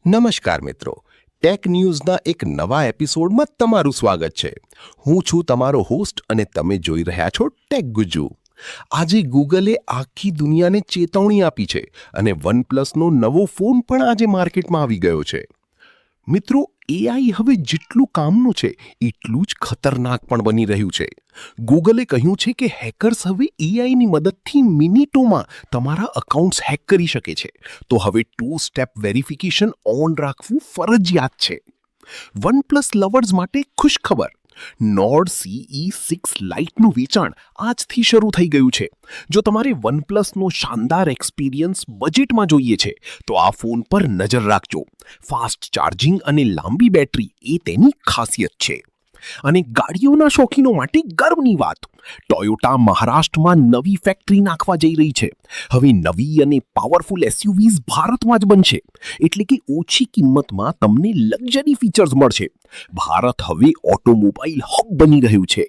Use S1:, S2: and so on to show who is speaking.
S1: નમસ્કાર મિત્રો, ટેક ન્યૂઝના એક નવા એપિસોડમાં તમારું સ્વાગત છે. હું છું તમારો હોસ્ટ અને તમે જોઈ રહ્યા છો ટેક ગુજ્જુ. આજે ગૂગલે આખી દુનિયાને ચેતવણી આપી છે અને વનપ્લસનો નવો ફોન પણ આજે માર્કેટમાં આવી ગયો છે. મિત્રો, એઆઈ હવે જેટલું કામનું છે એટલું જ ખતરનાક પણ બની રહ્યું છે. ગૂગલે કહ્યું છે કે હેકર્સ હવે એઆઈની મદદથી મિનિટોમાં તમારા અકાઉન્ટ્સ હેક કરી શકે છે. તો હવે 2 સ્ટેપ વેરિફિકેશન ઓન રાખવું ફરજિયાત છે. વનપ્લસ લવર્સ માટે ખુશખબર. નોર્ડ CE6 લાઇટનું વેચાણ આજથી શરૂ થઈ ગયું છે. જો તમારે વનપ્લસનો શાનદાર એક્સપિરિયન્સ બજેટમાં જોઈએ છે તો આ ફોન પર નજર રાખજો. ફાસ્ટ ચાર્જિંગ અને લાંબી બેટરી એ તેની ખાસિયત છે. અને ગાડીઓના શોખીનો માટે ગર્વની વાત, ટોયોટા મહારાષ્ટ્રમાં નવી ફેક્ટરી નાખવા જઈ રહી છે. હવે નવી અને પાવરફુલ એસયુવીઝ ભારતમાં જ બનશે, એટલે કે ઓછી કિંમતમાં તમને લક્ઝરી ફીચર્સ મળશે. ભારત હવે ઓટોમોબાઈલ હબ બની રહ્યું છે.